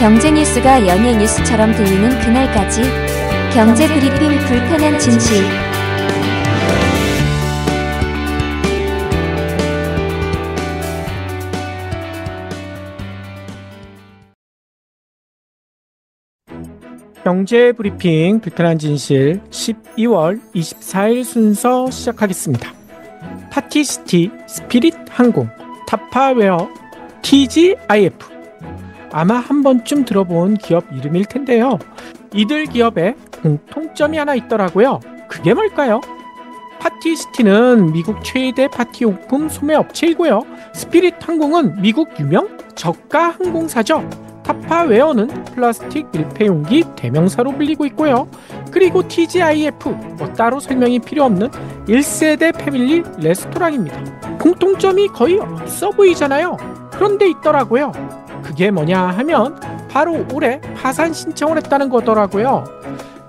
경제 뉴스가 연예 뉴스처럼 들리는 그날까지 경제 브리핑 불편한 진실. 경제 브리핑 불편한 진실 12월 24일 순서 시작하겠습니다. 파티시티, 스피릿 항공, 타파웨어, TGIF. 아마 한 번쯤 들어본 기업 이름일 텐데요. 이들 기업에 공통점이 하나 있더라고요. 그게 뭘까요? 파티시티는 미국 최대 파티용품 소매업체이고요. 스피릿 항공은 미국 유명 저가 항공사죠. 타파웨어는 플라스틱 밀폐용기 대명사로 불리고 있고요. 그리고 TGIF, 따로 설명이 필요 없는 1세대 패밀리 레스토랑입니다. 공통점이 거의 없어 보이잖아요. 그런데 있더라고요. 그게 뭐냐 하면 바로 올해 파산 신청을 했다는 거더라고요.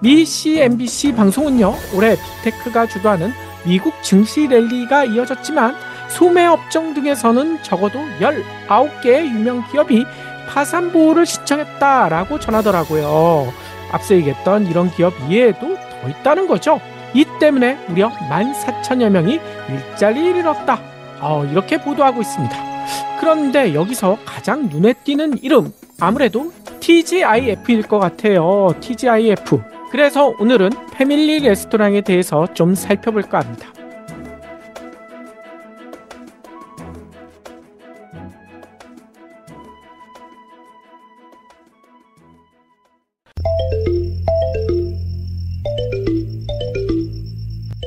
미 CNBC 방송은요, 올해 빅테크가 주도하는 미국 증시 랠리가 이어졌지만 소매업종 등에서는 적어도 19개의 유명 기업이 파산 보호를 신청했다라고 전하더라고요. 앞서 얘기했던 이런 기업 이외에도 더 있다는 거죠. 이 때문에 무려 14,000여 명이 일자리를 잃었다. 이렇게 보도하고 있습니다. 그런데 여기서 가장 눈에 띄는 이름, 아무래도 TGIF일 것 같아요. TGIF. 그래서 오늘은 패밀리 레스토랑에 대해서 좀 살펴볼까 합니다.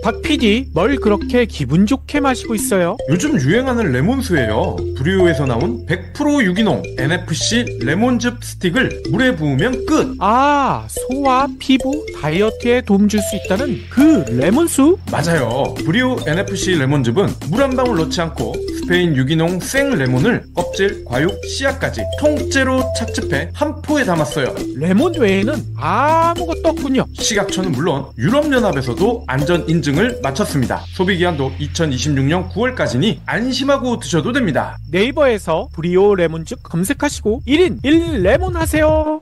박 PD, 뭘 그렇게 기분 좋게 마시고 있어요? 요즘 유행하는 레몬수예요. 브리오에서 나온 100% 유기농 NFC 레몬즙 스틱을 물에 부으면 끝! 소화, 피부, 다이어트에 도움 줄 수 있다는 그 레몬수? 맞아요. 브리오 NFC 레몬즙은 물 한 방울 넣지 않고 스페인 유기농 생 레몬을 껍질, 과육, 씨앗까지 통째로 착즙해 한 포에 담았어요. 레몬 외에는 아무것도 없군요. 식약처는 물론 유럽연합에서도 안전 인증을 마쳤습니다. 소비기한도 2026년 9월까지니 안심하고 드셔도 됩니다. 네이버에서 브리오 레몬즙 검색하시고 1인 1레몬 하세요.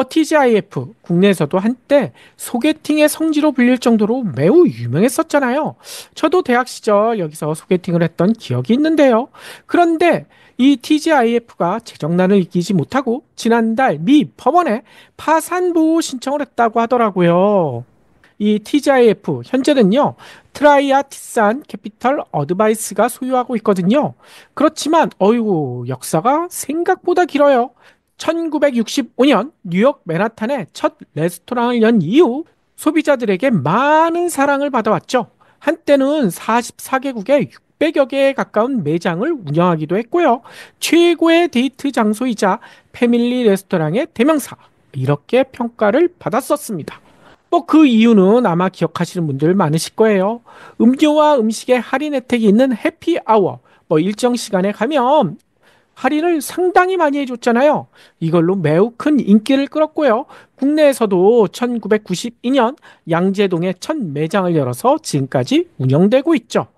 TGIF, 국내에서도 한때 소개팅의 성지로 불릴 정도로 매우 유명했었잖아요. 저도 대학 시절 여기서 소개팅을 했던 기억이 있는데요. 그런데 이 TGIF가 재정난을 이기지 못하고 지난달 미 법원에 파산보호 신청을 했다고 하더라고요. 이 TGIF 현재는요, 트라이아티산 캐피털 어드바이스가 소유하고 있거든요. 그렇지만 역사가 생각보다 길어요. 1965년 뉴욕 맨하탄에 첫 레스토랑을 연 이후 소비자들에게 많은 사랑을 받아왔죠. 한때는 44개국에 600여 개에 가까운 매장을 운영하기도 했고요. 최고의 데이트 장소이자 패밀리 레스토랑의 대명사, 이렇게 평가를 받았었습니다. 그 이유는 아마 기억하시는 분들 많으실 거예요. 음료와 음식의 할인 혜택이 있는 해피아워, 일정 시간에 가면 할인을 상당히 많이 해줬잖아요. 이걸로 매우 큰 인기를 끌었고요. 국내에서도 1992년 양재동에 첫 매장을 열어서 지금까지 운영되고 있죠.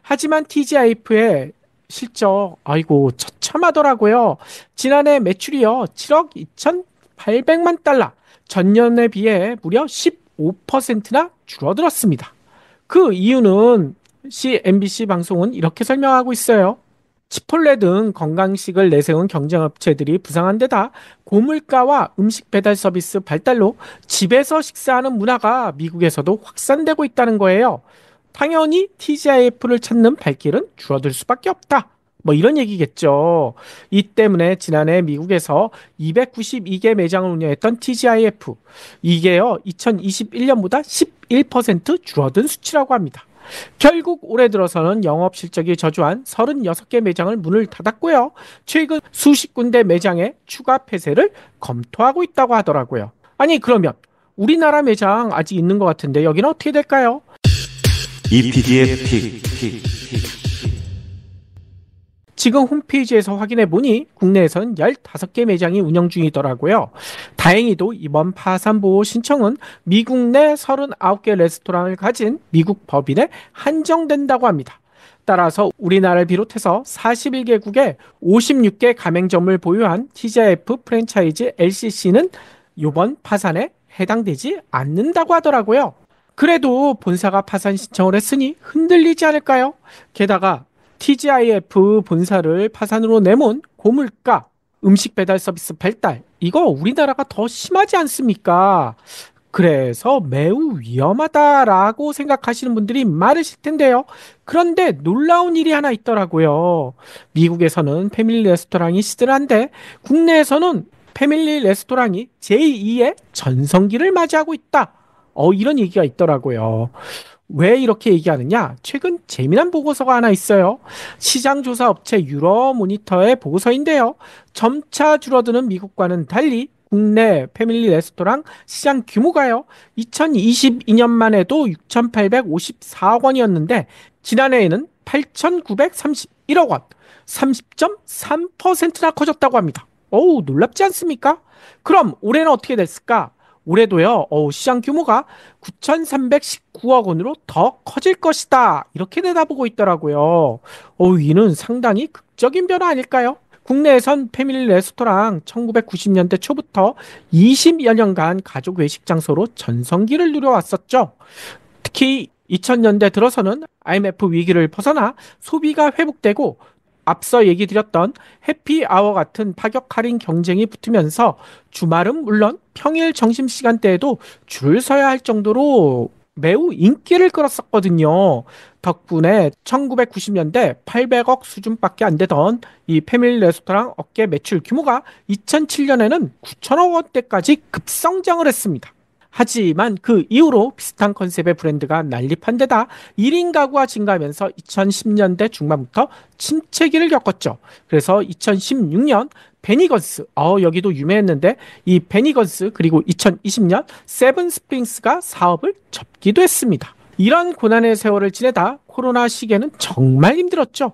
하지만 TGIF의 실적, 처참하더라고요. 지난해 매출이요, 7억 2,800만 달러, 전년에 비해 무려 15%나 줄어들었습니다. 그 이유는 CNBC 방송은 이렇게 설명하고 있어요. 치폴레 등 건강식을 내세운 경쟁업체들이 부상한 데다 고물가와 음식 배달 서비스 발달로 집에서 식사하는 문화가 미국에서도 확산되고 있다는 거예요. 당연히 TGIF를 찾는 발길은 줄어들 수밖에 없다. 이런 얘기겠죠. 이 때문에 지난해 미국에서 292개 매장을 운영했던 TGIF, 이게요 2021년보다 11% 줄어든 수치라고 합니다. 결국 올해 들어서는 영업 실적이 저조한 36개 매장을 문을 닫았고요. 최근 수십 군데 매장의 추가 폐쇄를 검토하고 있다고 하더라고요. 그러면 우리나라 매장 아직 있는 것 같은데 여기는 어떻게 될까요? EPD의 픽. 지금 홈페이지에서 확인해 보니 국내에선 15개 매장이 운영 중이더라고요. 다행히도 이번 파산보호 신청은 미국 내 39개 레스토랑을 가진 미국 법인에 한정된다고 합니다. 따라서 우리나라를 비롯해서 41개국에 56개 가맹점을 보유한 TGIF 프랜차이즈 LCC는 이번 파산에 해당되지 않는다고 하더라고요. 그래도 본사가 파산 신청을 했으니 흔들리지 않을까요? 게다가 TGIF 본사를 파산으로 내몬 고물가, 음식 배달 서비스 발달, 이거 우리나라가 더 심하지 않습니까? 그래서 매우 위험하다라고 생각하시는 분들이 많으실 텐데요. 그런데 놀라운 일이 하나 있더라고요. 미국에서는 패밀리 레스토랑이 시들한데 국내에서는 패밀리 레스토랑이 제2의 전성기를 맞이하고 있다. 이런 얘기가 있더라고요. 왜 이렇게 얘기하느냐? 최근 재미난 보고서가 하나 있어요. 시장조사 업체 유로모니터의 보고서인데요. 점차 줄어드는 미국과는 달리 국내 패밀리 레스토랑 시장 규모가요. 2022년만 해도 6,854억 원이었는데 지난해에는 8,931억 원, 30.3%나 커졌다고 합니다. 어우, 놀랍지 않습니까? 그럼 올해는 어떻게 됐을까? 올해도요, 시장 규모가 9,319억 원으로 더 커질 것이다. 이렇게 내다보고 있더라고요. 이는 상당히 극적인 변화 아닐까요? 국내에선 패밀리 레스토랑 1990년대 초부터 20여 년간 가족 외식 장소로 전성기를 누려왔었죠. 특히 2000년대 들어서는 IMF 위기를 벗어나 소비가 회복되고 앞서 얘기 드렸던 해피아워 같은 파격 할인 경쟁이 붙으면서 주말은 물론 평일 점심시간대에도 줄을 서야 할 정도로 매우 인기를 끌었었거든요. 덕분에 1990년대 800억 수준밖에 안 되던 이 패밀리 레스토랑 업계 매출 규모가 2007년에는 9천억 원대까지 급성장을 했습니다. 하지만 그 이후로 비슷한 컨셉의 브랜드가 난립한 데다 1인 가구가 증가하면서 2010년대 중반부터 침체기를 겪었죠. 그래서 2016년 베니건스, 여기도 유명했는데 이 베니건스 그리고 2020년 세븐스프링스가 사업을 접기도 했습니다. 이런 고난의 세월을 지내다 코로나 시기에는 정말 힘들었죠.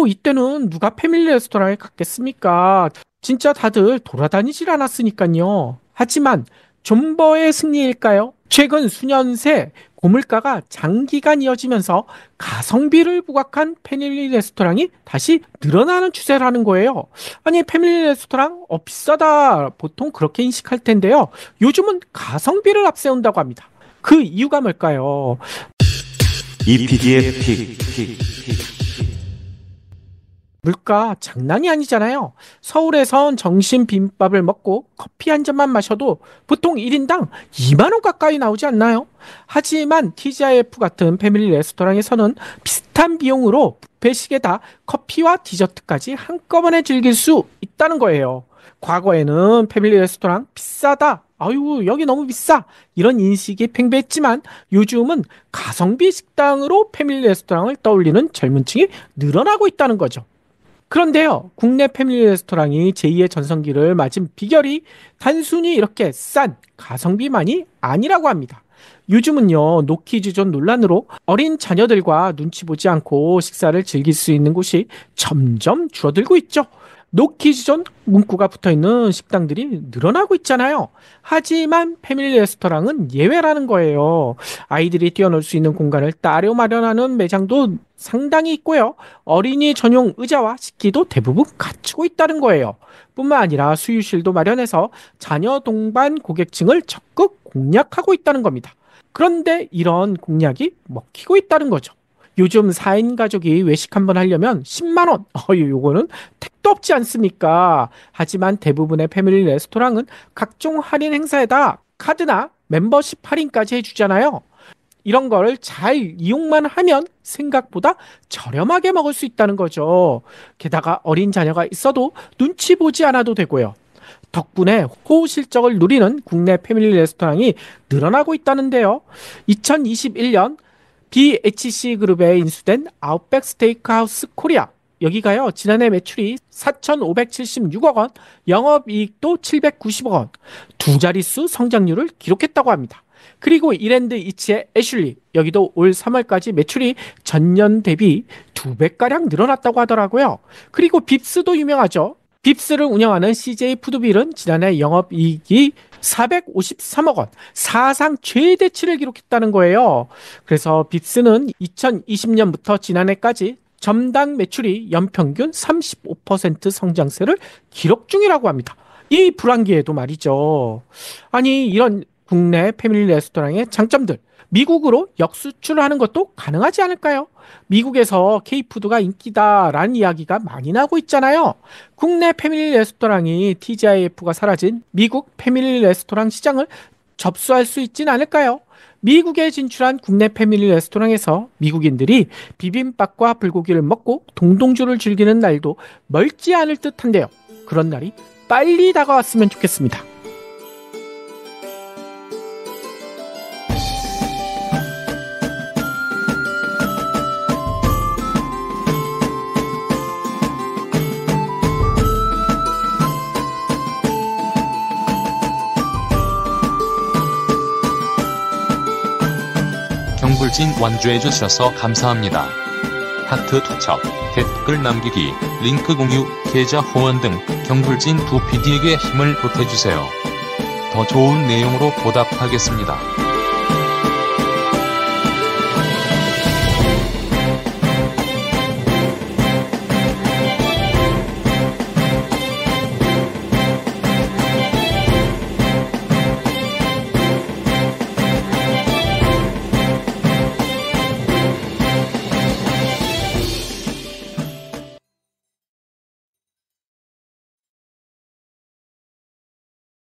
이때는 누가 패밀리 레스토랑에 갔겠습니까? 진짜 다들 돌아다니질 않았으니까요. 하지만 존버의 승리일까요? 최근 수년 새 고물가가 장기간 이어지면서 가성비를 부각한 패밀리 레스토랑이 다시 늘어나는 추세라는 거예요. 아니, 패밀리 레스토랑 비싸다 보통 그렇게 인식할 텐데요. 요즘은 가성비를 앞세운다고 합니다. 그 이유가 뭘까요? EPD의 픽. 물가 장난이 아니잖아요. 서울에선 점심 비빔밥을 먹고 커피 한 잔만 마셔도 보통 1인당 2만 원 가까이 나오지 않나요? 하지만 TGIF 같은 패밀리 레스토랑에서는 비슷한 비용으로 뷔페식에다 커피와 디저트까지 한꺼번에 즐길 수 있다는 거예요. 과거에는 패밀리 레스토랑 비싸다, 아유 여기 너무 비싸, 이런 인식이 팽배했지만 요즘은 가성비 식당으로 패밀리 레스토랑을 떠올리는 젊은 층이 늘어나고 있다는 거죠. 그런데요, 국내 패밀리 레스토랑이 제2의 전성기를 맞은 비결이 단순히 이렇게 싼 가성비만이 아니라고 합니다. 요즘은요, 노키즈존 논란으로 어린 자녀들과 눈치 보지 않고 식사를 즐길 수 있는 곳이 점점 줄어들고 있죠. 노키즈존 문구가 붙어있는 식당들이 늘어나고 있잖아요. 하지만 패밀리 레스토랑은 예외라는 거예요. 아이들이 뛰어놀 수 있는 공간을 따로 마련하는 매장도 상당히 있고요. 어린이 전용 의자와 식기도 대부분 갖추고 있다는 거예요. 뿐만 아니라 수유실도 마련해서 자녀 동반 고객층을 적극 공략하고 있다는 겁니다. 그런데 이런 공략이 먹히고 있다는 거죠. 요즘 4인 가족이 외식 한번 하려면 10만 원. 요거는 택도 없지 않습니까? 하지만 대부분의 패밀리 레스토랑은 각종 할인 행사에다 카드나 멤버십 할인까지 해주잖아요. 이런 거를 잘 이용만 하면 생각보다 저렴하게 먹을 수 있다는 거죠. 게다가 어린 자녀가 있어도 눈치 보지 않아도 되고요. 덕분에 호실적을 누리는 국내 패밀리 레스토랑이 늘어나고 있다는데요. 2021년 BHC 그룹에 인수된 아웃백 스테이크하우스 코리아, 여기가요 지난해 매출이 4,576억 원, 영업이익도 790억 원, 두 자릿수 성장률을 기록했다고 합니다. 그리고 이랜드 이치의 애슐리, 여기도 올 3월까지 매출이 전년 대비 2배가량 늘어났다고 하더라고요. 그리고 빕스도 유명하죠. 빕스를 운영하는 CJ 푸드빌은 지난해 영업이익이 453억 원, 사상 최대치를 기록했다는 거예요. 그래서 빕스는 2020년부터 지난해까지 점당 매출이 연평균 35% 성장세를 기록 중이라고 합니다. 이 불황기에도 말이죠. 아니, 이런 국내 패밀리 레스토랑의 장점들, 미국으로 역수출하는 것도 가능하지 않을까요? 미국에서 K푸드가 인기다라는 이야기가 많이 나오고 있잖아요. 국내 패밀리 레스토랑이 TGIF가 사라진 미국 패밀리 레스토랑 시장을 접수할 수 있진 않을까요? 미국에 진출한 국내 패밀리 레스토랑에서 미국인들이 비빔밥과 불고기를 먹고 동동주를 즐기는 날도 멀지 않을 듯한데요. 그런 날이 빨리 다가왔으면 좋겠습니다. 경불진 완주해 주셔서 감사합니다. 하트 투척, 댓글 남기기, 링크 공유, 계좌 후원 등 경불진 두 PD에게 힘을 보태주세요. 더 좋은 내용으로 보답하겠습니다.